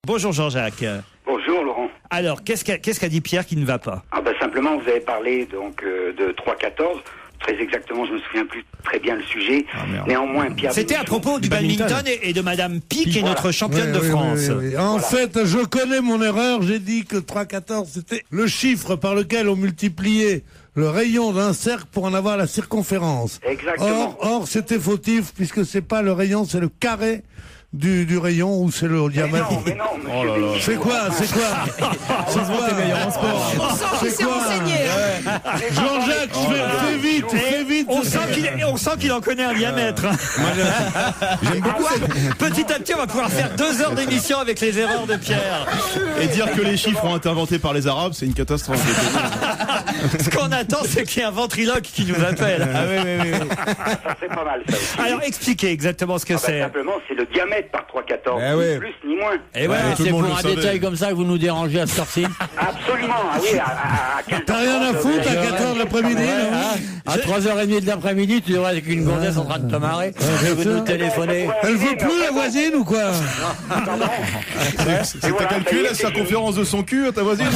Bonjour Jean-Jacques. Bonjour Laurent. Alors, qu'est-ce qu'a dit Pierre qui ne va pas? Simplement, vous avez parlé donc de 3-14. Très exactement, je me souviens plus très bien le sujet. Néanmoins, Pierre. C'était à propos du badminton et de Madame Pi, qui est notre championne de France. Oui. En fait, je connais mon erreur. J'ai dit que 3-14, c'était le chiffre par lequel on multipliait le rayon d'un cercle pour en avoir la circonférence. Exactement. Or, c'était fautif puisque c'est pas le rayon, c'est le carré du rayon ou c'est le diamètre. Mais non, Oh là là. C'est quoi? C'est quoi? On sent qu'il s'est renseigné. Jean-Jacques, fais vite. On sent qu'il en connaît un diamètre. J'aime beaucoup Petit à petit, on va pouvoir faire 2 heures d'émission avec les erreurs de Pierre. et dire que les chiffres ont été inventés par les Arabes, c'est une catastrophe. Ce qu'on attend, c'est qu'il y ait un ventriloque qui nous appelle. Ah oui. Ça serait pas mal ça aussi. Alors, expliquez exactement ce que c'est. Simplement, c'est le diamètre par 3-14. Ni plus ni moins. Et ouais, tout le C'est monde pour le un savait. détail comme ça que vous nous dérangez à cette heure-ci. Absolument. Ah oui, à 15 T'as rien à foutre à 4h de l'après-midi, non? À 3h30 de l'après-midi, tu devrais être avec une gonzesse en train de te marrer. Tu veux nous téléphoner. Elle veut plus la voisine ou quoi? T'as calculé la circonférence de son cul à ta voisine?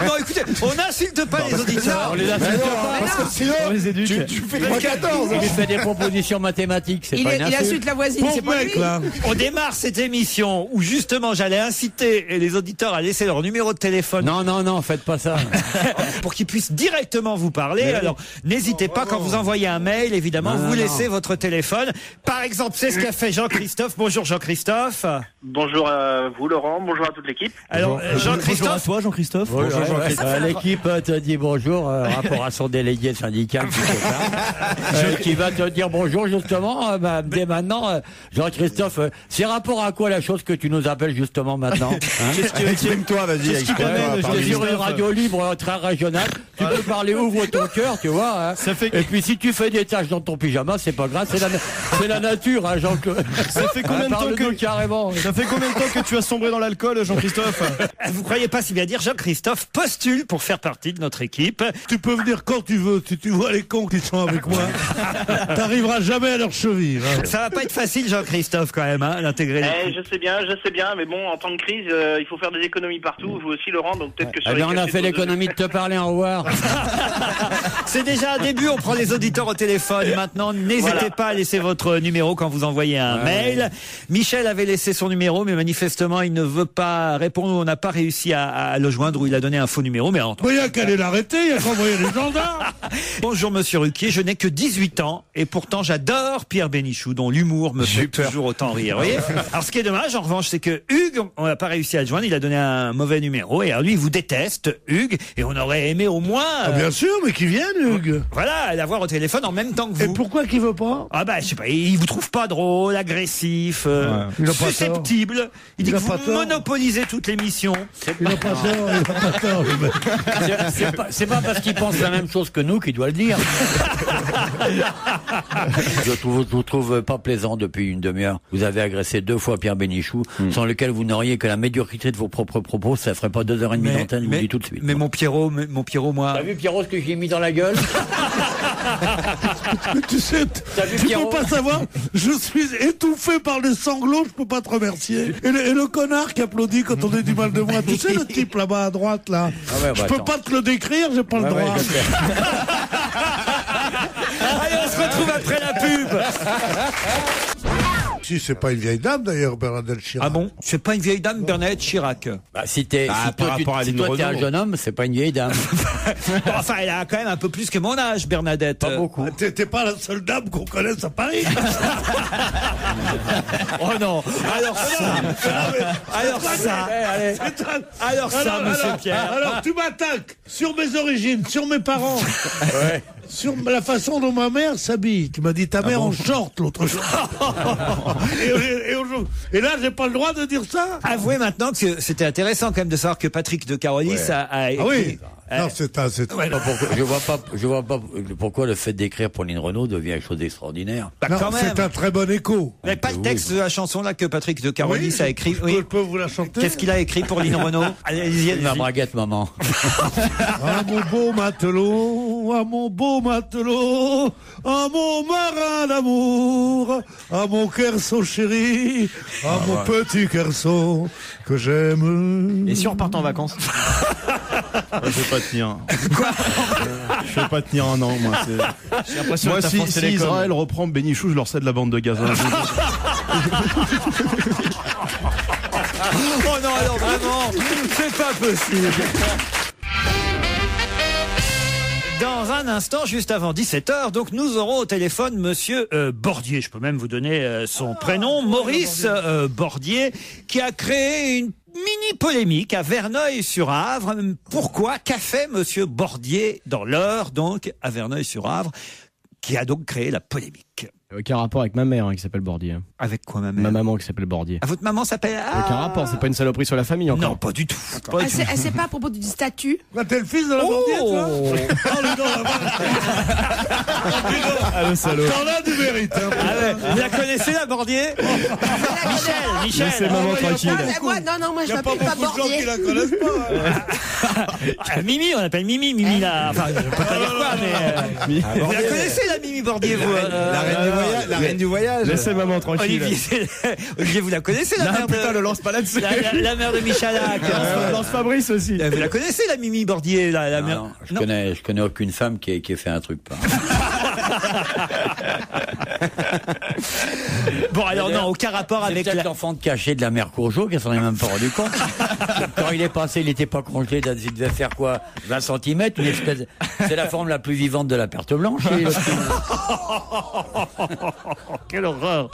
Non, écoutez, on n'insulte pas les auditeurs. On les insulte pas. Parce que sinon, tu fais 3-14. Il lui fait des propositions mathématiques, c'est pas une Il insulte. insulte la voisine, c'est Pauvre pas mec, lui. là. On démarre cette émission où justement j'allais inciter les auditeurs à laisser leur numéro de téléphone Non, faites pas ça. pour qu'ils puissent directement vous parler. Alors n'hésitez pas quand vous envoyez un mail, évidemment, vous laissez votre téléphone. Par exemple, c'est ce qu'a fait Jean-Christophe. Bonjour Jean-Christophe. Bonjour à vous Laurent, bonjour à toute l'équipe. Alors Jean-Christophe, toi, Jean-Christophe. Bonjour, l'équipe te dit bonjour, rapport à son délégué syndical, qui va te dire bonjour justement, dès maintenant. Jean-Christophe, c'est rapport à quoi la chose que tu nous appelles justement maintenant, hein? Exprime-toi, vas-y. Je suis sur une radio libre très régionale. Tu peux parler, ouvre ton cœur, tu vois. Hein. Et puis si tu fais des tâches dans ton pyjama, c'est pas grave, c'est la nature, hein, Jean-Claude. Ça fait combien de temps carrément. Ça fait combien de temps que tu as sombré dans l'alcool, Jean-Christophe? vous croyez pas si bien dire, Jean-Christophe postule pour faire partie de notre équipe. Tu peux venir quand tu veux, si tu vois les cons qui sont avec moi. T'arriveras jamais à leur cheville. Hein. Ça va pas être facile, Jean-Christophe, quand même, hein, d'intégrer l'équipe. Je sais bien, mais bon, en temps de crise, il faut faire des économies partout, vous aussi Laurent, donc peut-être que je Eh bien, on a fait l'économie de te parler, au revoir. C'est déjà un début, on prend les auditeurs au téléphone. Maintenant, n'hésitez pas à laisser votre numéro quand vous envoyez un mail. Michel avait laissé son numéro, mais manifestement, il ne veut pas répondre. On n'a pas réussi à le joindre ou il a donné un faux numéro. Mais Il y a qu'à aller l'arrêter, il y a qu'à envoyer les gendarmes. Bonjour Monsieur Ruquier, je n'ai que 18 ans et pourtant j'adore Pierre Bénichou, dont l'humour me fait toujours autant rire. Vous voyez. Alors ce qui est dommage, en revanche, c'est que Hugues, on n'a pas réussi à le joindre. Il a donné un mauvais numéro et alors lui, il vous déteste, Hugues, et on aurait aimé au moins. Bien sûr, mais qui viennent, Hugues. Voilà, l'avoir au téléphone en même temps que Et vous. pourquoi qu'il veut pas? Je sais pas, il vous trouve pas drôle, agressif, Il a pas susceptible. Il dit Il que a pas vous tort. monopolisez toute l'émission. Il a pas tort, le mec. C'est pas parce qu'il pense la même chose que nous qu'il doit le dire. Je vous trouve pas plaisant depuis une demi-heure. Vous avez agressé 2 fois Pierre Bénichou, sans lequel vous n'auriez que la médiocrité de vos propres propos. Ça ferait pas 2h30 d'antenne, je vous le dis tout de suite. Mais mon Pierrot, moi. T'as vu Pierrot ce que j'ai mis dans la gueule? Tu sais, vu, tu Pierrot peux pas savoir, je suis étouffé par les sanglots, je peux pas te remercier. Et le connard qui applaudit quand on dit du mal de moi, tu sais le type là-bas à droite là, je peux pas te le décrire, j'ai pas le droit. Allez, on se retrouve après la pub. Si c'est pas une vieille dame d'ailleurs, Bernadette Chirac. Ah bon? C'est pas une vieille dame, Bernadette Chirac. Si t'es un jeune homme, c'est pas une vieille dame. Bon, enfin, elle a quand même un peu plus que mon âge, Bernadette. Pas beaucoup. T'es pas la seule dame qu'on connaisse à Paris. Oh non. Alors ça, monsieur Pierre. Alors tu m'attaques sur mes origines, sur mes parents. Sur la façon dont ma mère s'habille. Tu m'as dit ta mère en short l'autre jour. et là, j'ai pas le droit de dire ça. Avouez maintenant que c'était intéressant quand même de savoir que Patrick de Carolis a écrit. Ah oui. Non, c'est un. Ouais, non. Je vois pas pourquoi le fait d'écrire pour Lynn Renaud devient quelque chose d'extraordinaire. Bah, Non, quand même. c'est un très bon écho. Vous n'avez pas le texte de la chanson là que Patrick de Carolis a écrit? Je peux vous la chanter. Qu'est-ce qu'il a écrit pour Lynn Renaud? Allez-y. Ma braguette, maman. Ah mon beau matelot, ah mon beau matelot, ah mon marin d'amour, ah mon Kerso chéri, ah mon petit Kerso que j'aime. Et si on repart en vacances? Je vais pas tenir. Quoi? Je vais pas tenir un an, moi. J'ai l'impression Moi, que t'as si forcé l'école. Israël reprend Bénichou, je leur cède la bande de Gaza. Oh non, alors vraiment, c'est pas possible. Dans un instant, juste avant 17h, donc nous aurons au téléphone Monsieur Bordier. Je peux même vous donner son prénom, Maurice Bordier, qui a créé une mini polémique à Verneuil-sur-Avre. Pourquoi? Qu'a fait Monsieur Bordier dans l'Eure, donc à Verneuil-sur-Avre, qui a donc créé la polémique? Aucun rapport avec ma mère qui s'appelle Bordier. Avec quoi, ma mère? Ma maman qui s'appelle Bordier. Ah, votre maman s'appelle... Aucun rapport, c'est pas une saloperie sur la famille encore. Non, pas du tout. Pas du tout. C'est pas à propos du statut. T'es le fils de la Bordier, toi? Oh, le gars, Ah, le salaud. t'en as du mérite. Hein, Vous la connaissez, la Bordier? Michel. Laissez maman tranquille. Non, moi je Il n'y a pas m'appelle pas beaucoup de gens qui Bordier. la connaissent pas. Mimi, on appelle Mimi là. Enfin, je peux pas dire quoi, mais... vous la connaissez, la Mimi Bordier, vous? La reine du voyage. Laissez maman tranquille. Olivier, vous la connaissez, la mère de... Putain, le lance pas là-dessus. La mère de Michalak. Lance Fabrice aussi. Vous la connaissez, la Mimi Bordier, la mère? Non, je connais aucune femme qui ait fait un truc pareil. Bon, alors non, aucun rapport C'est avec peut-être l'enfant de cachet de la mère Courgeot qui s'en est même pas rendu compte. Quand il est passé, il n'était pas congelé, il devait faire quoi, 20 cm, une espèce. C'est la forme la plus vivante de la perte blanche. Quelle horreur.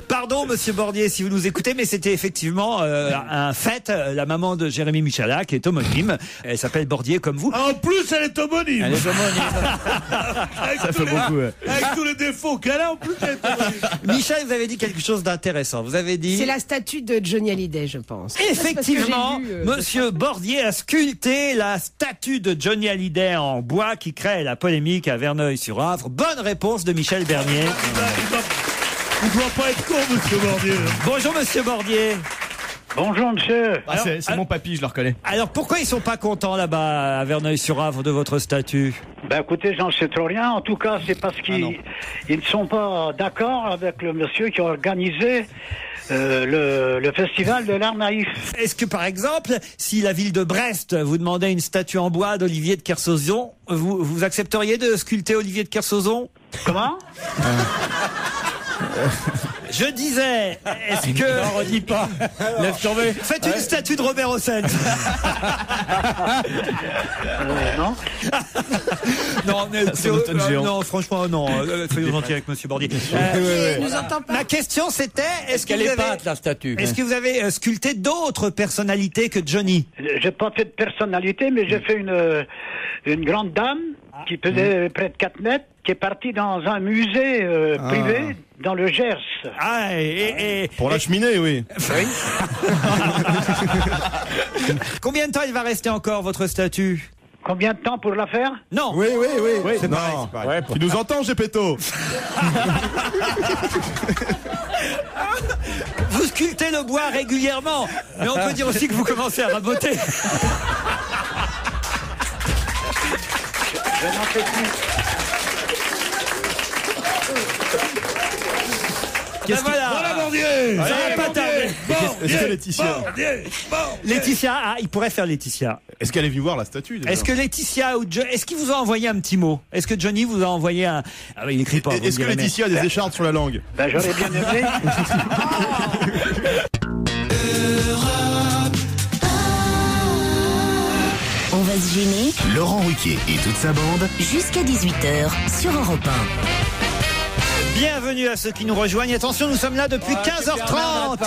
Pardon, monsieur Bordier, si vous nous écoutez, mais c'était effectivement un fait. La maman de Jérémy Michalak est homonyme. Elle s'appelle Bordier comme vous. En plus, elle est homonyme. Elle est homonyme. Ça fait beaucoup, ouais. Avec tous les défauts qu'elle a, en plus, elle est homonyme. Michel, vous avez dit quelque chose d'intéressant. Vous avez dit... C'est la statue de Johnny Hallyday, je pense. Effectivement, Parce que j'ai lu, monsieur Bordier a sculpté la statue de Johnny Hallyday en bois qui crée la polémique à Verneuil-sur-Avre. Bonne réponse de Michel Bernier. Il doit pas être con, monsieur Bordier. Bonjour, monsieur Bordier. Bonjour, monsieur. Ah, c'est mon papy, je le reconnais. Alors, pourquoi ils sont pas contents là-bas à Verneuil-sur-Avre de votre statue? Ben écoutez, j'en sais trop rien. En tout cas, c'est parce qu'ils ne sont pas d'accord avec le monsieur qui a organisé le festival de l'art naïf. Est-ce que, par exemple, si la ville de Brest vous demandait une statue en bois d'Olivier de Kersauzon, vous accepteriez de sculpter Olivier de Kersauzon? Comment? Je disais, est-ce que... Non, redis pas. Laisse tomber. Faites une statue de Robert Hossein. Non. Non, mais géant. non, franchement, non. Soyons gentils avec monsieur Bordier. Il nous entend pas. Ma question c'était, est-ce que Qu'elle vous est avez... peinte, la statue. Est-ce que vous avez sculpté d'autres personnalités que Johnny? J'ai pas fait de personnalité, mais j'ai fait une grande dame qui pesait près de 4 mètres, qui est partie dans un musée privé dans le Gers. Ah, Pour la cheminée, oui. Combien de temps il va rester encore, votre statue? Combien de temps pour la faire? Non. Oui. C'est Non. pareil. Tu nous entends, Gepetto? Vous sculptez le bois régulièrement, mais on peut dire aussi que vous commencez à raboter. Je n'en fais plus. Ben voilà. Voilà, Bordier. Ça va pas tarder. Est-ce que Laetitia... Laetitia, il pourrait faire Laetitia. Est-ce qu'elle est venue voir la statue déjà? Est-ce que Laetitia ou est-ce qu'il vous a envoyé un petit mot? Est-ce que Johnny vous a envoyé un... Ah oui, il écrit pas. Est-ce que Laetitia a des échardes sur la langue? Ben j'aurais bien aimé. On va se gêner. Laurent Ruquier et toute sa bande. Jusqu'à 18h sur Europe 1. Bienvenue à ceux qui nous rejoignent. Attention, nous sommes là depuis 15h30.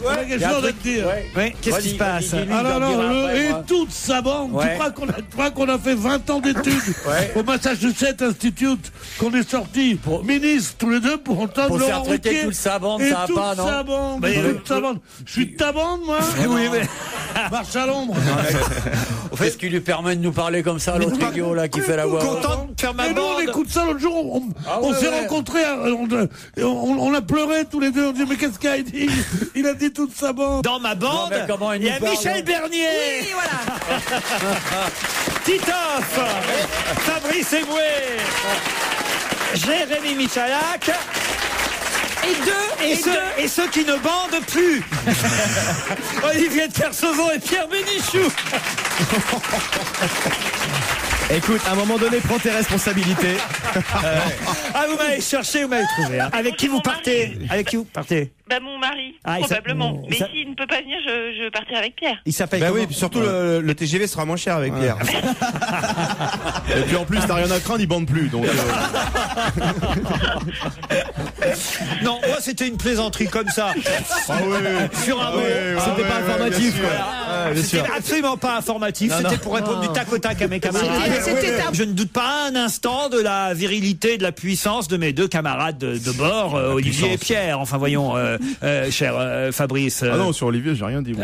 Ouais, quelque chose à te dire. Oui, qu'est-ce qui se passe? Ah non, non, et toute sa bande. Ouais. Tu crois qu'on a fait 20 ans d'études au Massachusetts Institute, qu'on est sortis ministres tous les deux pour entendre Pour Laurent faire traiter Ruquier toute sa bande, et ça va toute pas, non? sa bande, Mais toute sa bande. Je suis de ta bande, moi. Oui, mais... marche à l'ombre. Qu'est-ce qui lui permet de nous parler comme ça, l'autre idiot là qui fait la voix? Content de faire ma Et nous, on bande. écoute ça l'autre jour, on s'est rencontrés, on a pleuré tous les deux, on dit mais qu'est-ce qu'il a dit? Il a dit toute sa bande. Dans ma bande, mais comment il il y a nous parle, Michel hein? Bernier, Oui, voilà. Titoff, Fabrice Eboué, Jérémy Michalak et ceux qui ne bandent plus. Olivier de Kersauzon et Pierre Bénichou. Écoute, à un moment donné, prends tes responsabilités. Ah, vous m'avez cherché, vous m'avez trouvé. Hein. Avec qui vous partez? Avec qui vous partez? Bah mon mari, Ah, probablement. Mais ça- s'il ne peut pas venir, je partirai avec Pierre. Il s'appelle Bah comment? oui, puis surtout le TGV sera moins cher avec Pierre. Et puis en plus, t'as rien à craindre, ils bandent plus. Donc, Non, moi c'était une plaisanterie comme ça. Ah ouais. Sur un mot. C'était pas informatif, bien quoi. sûr. Ah, bien sûr. C'était absolument pas informatif, Non, c'était non. pour répondre du tac au tac à mes camarades. C'était Je ne doute pas un instant de la virilité, de la puissance de mes deux camarades de bord, Olivier et Pierre. Enfin voyons, cher Fabrice. Ah non, sur Olivier, j'ai rien dit. Bon.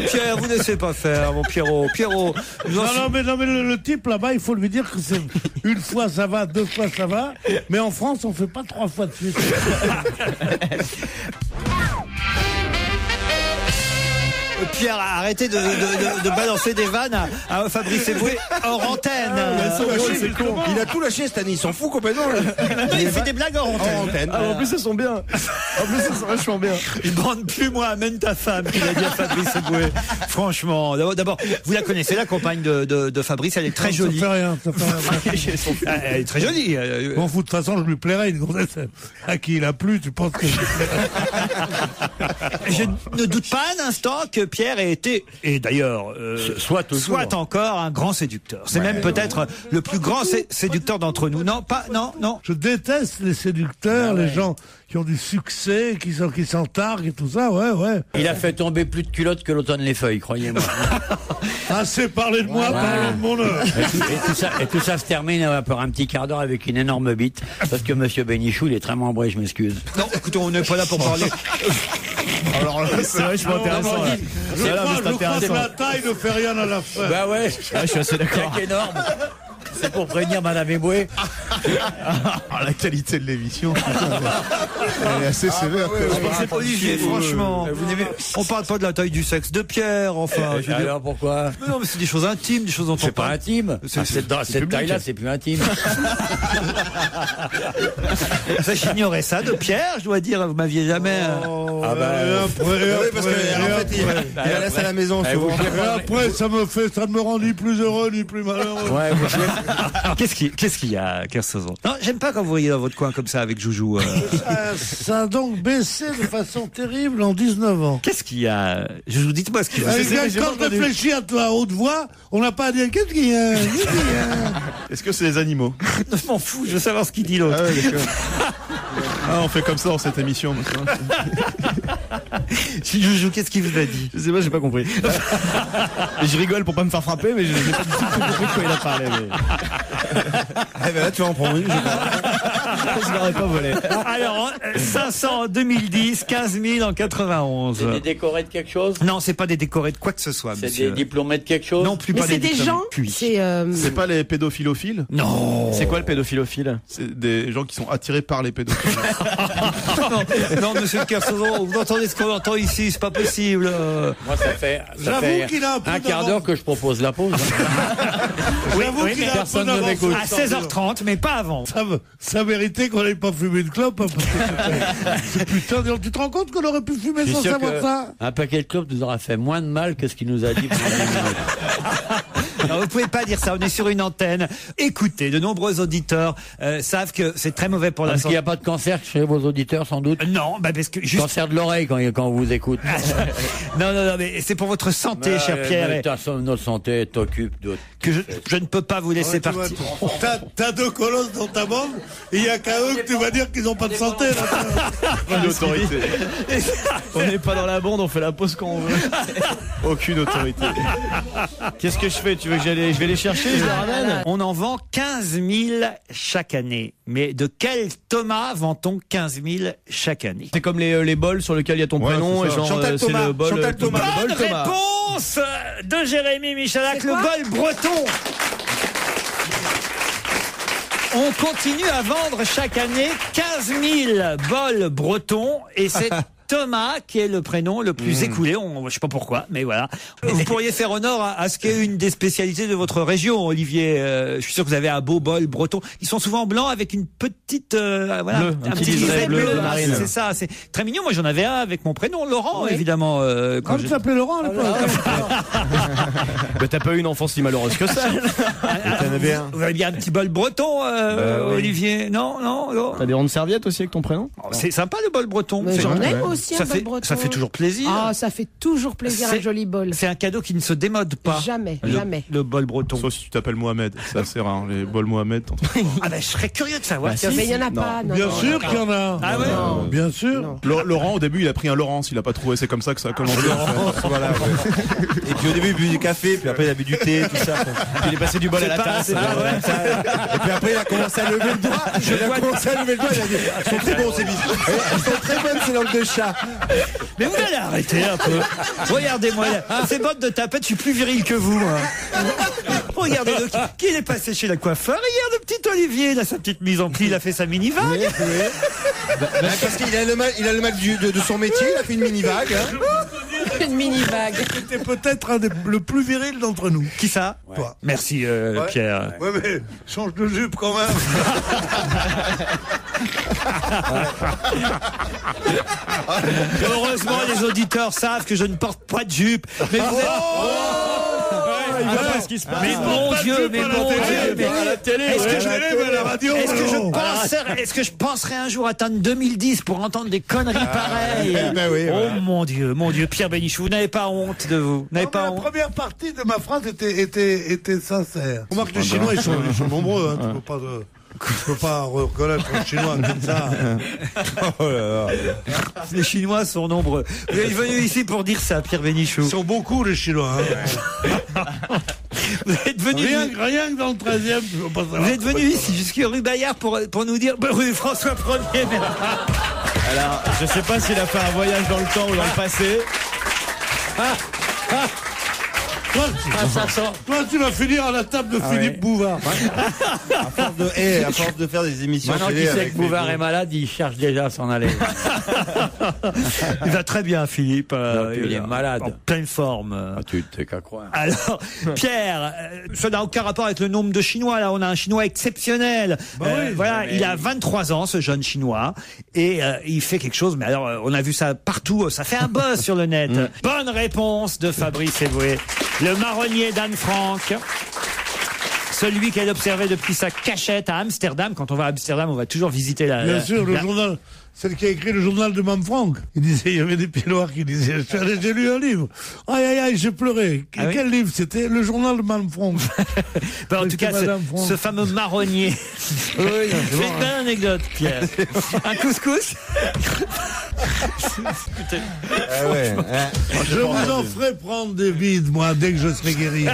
Pierre, vous ne laissez pas faire, mon Pierrot. Pierrot, Non, mais le type là-bas, il faut lui dire que c'est une fois ça va, deux fois ça va, mais en France, on fait pas trois fois de suite. Pierre, arrêtez de balancer des vannes à Fabrice Eboué hors antenne. Il a tout lâché cette année, il s'en fout complètement. Non, il fait des blagues hors antenne. Ah, en plus, elles sont bien. En plus, elles sont vachement bien. Il bande plus, moi, amène ta femme, qu'il a dit à Fabrice Eboué. Franchement, d'abord, vous la connaissez, la compagne de Fabrice, elle est très jolie. Ça fait rien, ça fait rien. Elle est très jolie. Bon, de toute façon, je lui plairais une gonzesse à qui il a plu, tu penses que Je ne doute pas un instant que Pierre ait été, et d'ailleurs, soit encore un grand séducteur. C'est même peut-être le plus grand séducteur d'entre nous. Non, pas, non. Je déteste les séducteurs, les gens qui ont du succès, qui s'en targuent et tout ça, ouais. Il a fait tomber plus de culottes que l'automne les feuilles, croyez-moi. Assez parlé de moi, parlons de mon heure. Et tout ça se termine pour un petit quart d'heure avec une énorme bite, parce que Monsieur Bénichou, il est très membré, je m'excuse. Non, écoutez, on n'est pas là pour parler. Alors là, C'est vrai, je suis intéressant. Là. Je Là, mais c'est crois que intéressant. la taille ne fait rien à la fin. Bah ouais, Ah, je suis assez d'accord. c'est énorme. C'est pour prévenir Madame Eboué. ah, la qualité de l'émission, elle est assez sévère. C'est Olivier, franchement. On parle pas de la taille du sexe de Pierre, enfin. Je veux dire. Alors pourquoi? Non, mais c'est des choses intimes, des choses dont on C'est pas parle. intime. Cette taille-là, c'est plus intime. Ça, j'ignorais ça de Pierre, je dois dire. Vous m'aviez jamais. Ah bah, Oui, parce qu'en fait, il reste à la maison souvent. Et après, ça ne me rend ni plus heureux, ni plus malheureux. ouais, Qu'est-ce qu'il y a, Kersozon? Non, j'aime pas quand vous voyez dans votre coin comme ça avec Joujou. Ça a donc baissé de façon terrible en 19 ans. Qu'est-ce qu'il y a? Joujou, dites-moi ce qu'il y a. Quand je réfléchis à toi à haute voix, on n'a pas à dire qu'est-ce qu'il y a. Est-ce que c'est les animaux? Je m'en fous, je veux savoir ce qu'il dit l'autre. Ah ouais, d'accord. Ah, on fait comme ça dans cette émission. Joujou, qu'est-ce qu'il vous a dit? Je sais pas, j'ai pas compris. Et je rigole pour pas me faire frapper, mais j'ai pas du tout compris de quoi il a parlé. Eh ben là, tu vas en prendre une, je crois. Je l'aurais pas volé. Alors, 500 en 2010, 15 000 en 91. c'est des décorés de quelque chose? Non, c'est pas des décorés de quoi que ce soit, C'est monsieur. des diplômés de quelque chose? Non, plus Mais pas c'est des des diplômés. gens. Puis. C'est pas les pédophiles? Non. C'est quoi le pédophilophile? C'est des gens qui sont attirés par les pédophiles. non, monsieur Kersozon, vous entendez ce qu'on entend ici, c'est pas possible. Moi, ça fait J'avoue qu'il a un peu un quart d'heure que je propose la pause. J'avoue oui, qu'il mais a un peu personne ne d'avance. m'écoute. À 16h30, mais pas avant. Ça méritait qu'on n'ait pas fumé une clope. Hein, parce que c'est putain, tu te rends compte qu'on aurait pu fumer Je suis sans sûr savoir que ça? un paquet de clopes nous aura fait moins de mal que ce qu'il nous a dit. Non, vous pouvez pas dire ça, on est sur une antenne. Écoutez, de nombreux auditeurs savent que c'est très mauvais pour la Parce qu'il n'y santé. a pas de cancer chez vos auditeurs, sans doute? Non, bah parce que juste... Cancer de l'oreille quand on vous écoute. non, mais c'est pour votre santé, cher Pierre, et Notre santé t'occupe de... que je ne peux pas vous laisser Ouais, tu vois, partir. T'as deux colosses dans ta bande, et il n'y a qu'à eux que tu vas dire qu'ils n'ont pas de santé. Là. Aucune autorité. On n'est pas dans la bande, on fait la pause quand on veut. Aucune autorité. Qu'est-ce que je fais? Tu veux que je vais les chercher, je les ramène. On en vend 15 000 chaque année. Mais de quel Thomas vend-on 15 000 chaque année? C'est comme les bols sur lesquels il y a ton prénom, et genre Chantal c'est Thomas. le bol. Chantal Thomas. le Bonne bol Thomas. réponse de Jérémy Michalak, C'est le quoi bol breton. On continue à vendre chaque année 15 000 bols bretons et c'est Thomas qui est le prénom le plus écoulé. Je sais pas pourquoi, mais voilà. Vous pourriez faire honneur à ce qui est une des spécialités de votre région, Olivier. Je suis sûr que vous avez un beau bol breton. Ils sont souvent blancs avec une petite, voilà, Bleu, un petit liseré liseré bleu bleu. de marine. C'est ça, c'est très mignon. Moi, j'en avais un avec mon prénom, Laurent, évidemment. Quand tu t'appelais Laurent à l'époque. Mais t'as pas eu une enfance si malheureuse que ça. Vous avez bien un petit bol breton, oui. Olivier? Non. T'as des rondes serviettes aussi avec ton prénom? C'est sympa le bol breton. Mais C'est j'en vrai. ai aussi un bol breton. Ça fait toujours plaisir. Ah, ça fait toujours plaisir un joli bol. C'est un cadeau qui ne se démode pas. Jamais. Le bol breton. Sauf si tu t'appelles Mohamed. C'est assez rare, les bols Mohamed. Ah ben, je serais curieux de savoir. Mais il n'y en a pas. Non, Bien non, sûr non. qu'il y en a. Ah ouais? Non. Bien sûr. Laurent, au début, il a pris un Laurence. Il a pas trouvé. C'est comme ça que ça a commencé. Voilà, ouais. Et puis au début, il bu du café, puis après, il a bu du thé, tout ça. Puis il est passé du bol à la tasse. Et puis après, il a commencé à lever le doigt. Il a dit, ils sont très bons, ces bisous. Ils sont très bonnes, ces langues de chat. Mais vous allez arrêter un peu. Regardez-moi, ces bottes de tapette, je suis plus viril que vous. Regardez-le, qui est passé chez la coiffeur hier, le petit Olivier, il a sa petite mise en pli, il a fait sa mini-vague. Parce qu'il a le mal de son métier, il a fait une mini-vague. Une mini-vague. C'était peut-être le plus viril d'entre nous. Qui ça? Toi. Merci Pierre. Ouais, mais change de jupe quand même. Heureusement, les auditeurs savent que je ne porte pas de jupe. Mais vous êtes... Mais mon Dieu, mais À la télé, est-ce que je penserais un jour atteindre 2010 pour entendre des conneries pareilles? Oh mon Dieu, Pierre Bénichou, vous n'avez pas honte de vous? La première partie de ma phrase était sincère. Remarque, les Chinois, ils sont nombreux. Hein, tu peux pas reconnaître un Chinois comme ça. Oh là là. Les Chinois sont nombreux. Vous êtes venu ici pour dire ça, Pierre Bénichou. Ils sont beaucoup, les Chinois. Hein. Vous êtes venu... Rien que dans le 13e, tu veux pas savoir. Vous êtes venu ici jusqu'à rue Bayard pour nous dire rue François 1er. Alors, je sais pas s'il a fait un voyage dans le temps ou dans le passé. Toi, tu vas finir à la table de Philippe Bouvard. À force de faire des émissions Maintenant télé qu'il sait avec que Bouvard est malade, il cherche déjà à s'en aller. Il va très bien, Philippe. Il est malade. En pleine forme. Tu t'es qu'à croire. Alors, Pierre, ça n'a aucun rapport avec le nombre de Chinois. Là, on a un Chinois exceptionnel. Voilà, il a 23 ans, ce jeune Chinois, et il fait quelque chose. Mais alors, on a vu ça partout. Ça fait un buzz sur le net. Bonne réponse de Fabrice Eboué. Le marronnier d'Anne Frank. Celui qu'elle observait depuis sa cachette à Amsterdam. Quand on va à Amsterdam, on va toujours visiter Bien sûr, le journal. Celle qui a écrit le journal de Mme Frank. Il disait, il y avait des pieds noirs qui disaient, j'ai lu un livre. Aïe, aïe, aïe, j'ai pleuré. Quel livre? C'était le journal de Mme Frank. En tout cas, ce fameux marronnier. C'est une belle anecdote, Pierre. Un couscous? Je vous en ferai prendre des vides, moi, dès que je serai guéri.